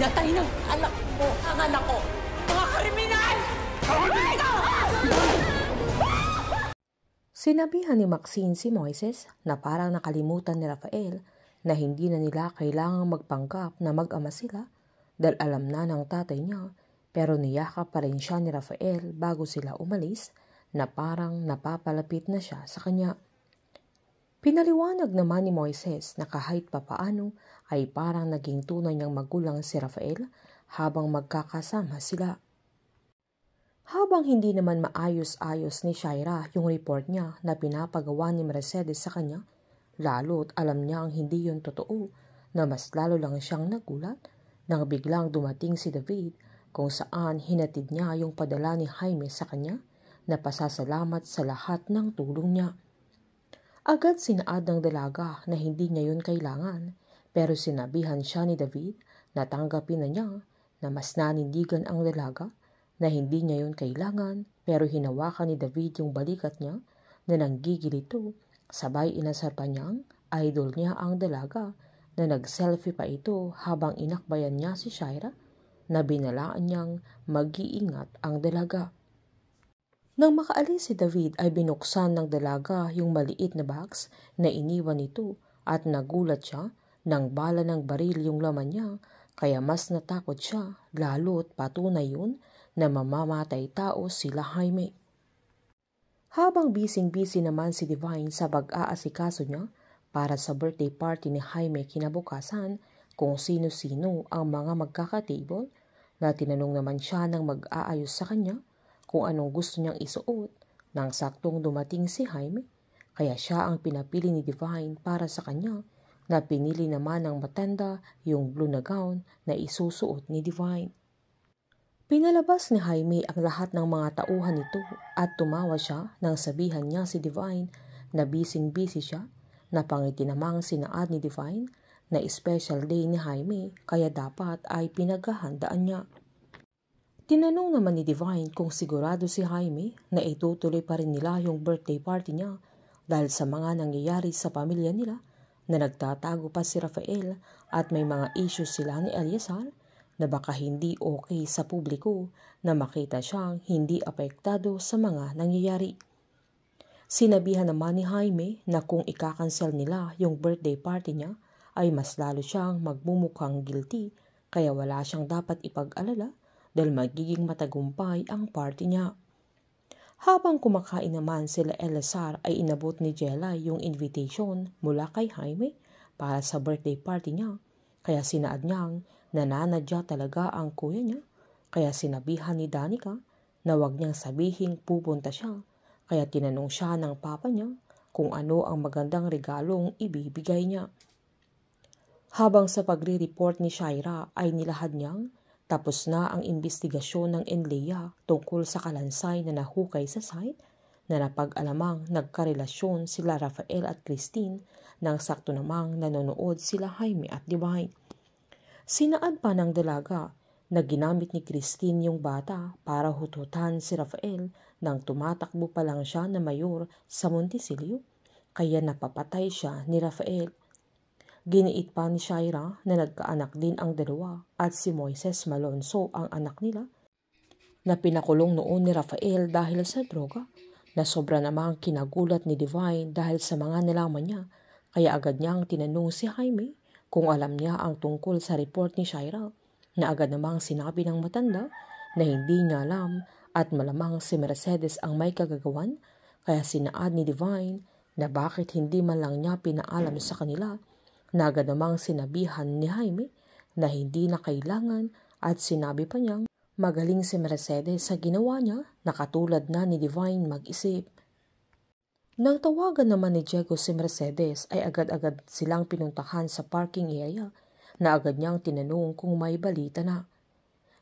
Pinatay ng anak mo ang anak ko! Mga kriminal! Sinabihan ni Maxine si Moises na parang nakalimutan ni Rafael na hindi na nila kailangang magpanggap na mag-ama sila dahil alam na ng tatay niya, pero niyakap pa rin siya ni Rafael bago sila umalis na parang napapalapit na siya sa kanya. Pinaliwanag naman ni Moises na kahit papaano ay parang naging tunay niyang magulang si Rafael habang magkakasama sila. Habang hindi naman maayos-ayos ni Shaira yung report niya na pinapagawa ni Mercedes sa kanya, lalo't alam niya ang hindi yun totoo, na mas lalo lang siyang nagulat nang biglang dumating si David kung saan hinatid niya yung padala ni Jaime sa kanya na pasasalamat sa lahat ng tulong niya. Agad sinaad ng dalaga na hindi niya yun kailangan, pero sinabihan siya ni David na tanggapin na niya na mas nanindigan ang dalaga na hindi niya yun kailangan, pero hinawakan ni David yung balikat niya na nanggigilito, sabay inasar pa niyang idol niya ang dalaga na nag-selfie pa ito habang inakbayan niya si Shaira na binalaan niyang mag-iingat ang dalaga. Nang makaalis si David ay binuksan ng dalaga yung maliit na box na iniwan nito at nagulat siya nang bala ng baril yung laman niya, kaya mas natakot siya, lalo't patunay yun na mamamatay tao sila Jaime. Habang bising-busy naman si Divine sa pag-aasikaso niya para sa birthday party ni Jaime kinabukasan kung sino-sino ang mga magkakatable, na tinanong naman siya ng mag-aayos sa kanya kung anong gusto niyang isuot nang saktong dumating si Jaime, kaya siya ang pinapili ni Divine para sa kanya, na pinili naman ng matanda yung blue na gown na isusuot ni Divine. Pinalabas ni Jaime ang lahat ng mga tauhan nito at tumawa siya nang sabihan niya si Divine na busy siya, na pangiti namang sinaad ni Divine na special day ni Jaime kaya dapat ay pinaghahandaan niya. Tinanong naman ni Divine kung sigurado si Jaime na itutuloy pa rin nila yung birthday party niya dahil sa mga nangyayari sa pamilya nila na nagtatago pa si Rafael at may mga issues sila ni Eliazar na baka hindi okay sa publiko na makita siyang hindi apektado sa mga nangyayari. Sinabihan naman ni Jaime na kung ikakancel nila yung birthday party niya ay mas lalo siyang magmumukhang guilty, kaya wala siyang dapat ipag-alala dahil magiging matagumpay ang party niya. Habang kumakain naman sila Eliazar ay inabot ni Jelay yung invitation mula kay Jaime para sa birthday party niya, kaya sinaad niyang nananadya talaga ang kuya niya, kaya sinabihan ni Danica na wag niyang sabihing pupunta siya, kaya tinanong siya ng papa niya kung ano ang magandang regalong ibibigay niya. Habang sa pagre-report ni Shaira ay nilahad niyang tapos na ang investigasyon ng NLEA tungkol sa kalansay na nahukay sa site, na napag-alamang nagkarelasyon sila Rafael at Christine nang sakto namang nanonood sila Jaime at Divine. Sinaad pa ng dalaga na ginamit ni Christine yung bata para hututan si Rafael nang tumatakbo pa lang siya na mayor sa Monticello, kaya napapatay siya ni Rafael. Giniit pa ni Shaira na nagkaanak din ang dalawa at si Moises Malonzo ang anak nila, na pinakulong noon ni Rafael dahil sa droga, na sobra namang kinagulat ni Divine dahil sa mga nalaman niya, kaya agad niyang tinanong si Jaime kung alam niya ang tungkol sa report ni Shaira, na agad namang sinabi ng matanda na hindi niya alam at malamang si Mercedes ang may kagagawan, kaya sinaad ni Divine na bakit hindi man lang niya pinaalam sa kanila, na agad namang sinabihan ni Jaime na hindi na kailangan at sinabi pa niyang magaling si Mercedes sa ginawa niya na katulad na ni Divine mag-isip. Nang tawagan naman ni Diego si Mercedes ay agad-agad silang pinuntahan sa parking area, na agad niyang tinanong kung may balita na.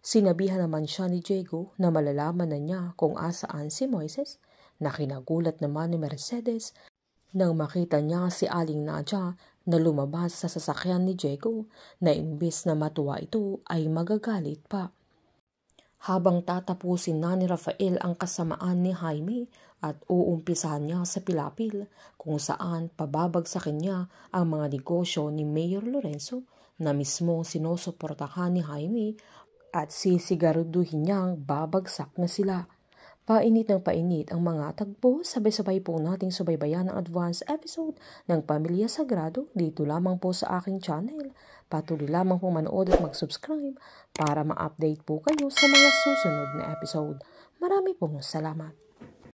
Sinabihan naman siya ni Diego na malalaman na niya kung asaan si Moises, na kinagulat naman ni Mercedes nang makita niya si Aling Nadia na lumabas sa sasakyan ni Diego, na imbes na matuwa ito ay magagalit pa. Habang tatapusin na ni Rafael ang kasamaan ni Jaime at uumpisahan niya sa pilapil kung saan pababagsakin niya ang mga negosyo ni Mayor Lorenzo, na mismong sinusuportahan ni Jaime at sisiguraduhin niyang babagsak na sila. Painit ng painit ang mga tagpo, sabay-sabay po nating subaybayan ang advance episode ng Pamilya Sagrado dito lamang po sa aking channel. Patuloy lamang po manood at mag-subscribe para ma-update po kayo sa mga susunod na episode. Marami pong salamat.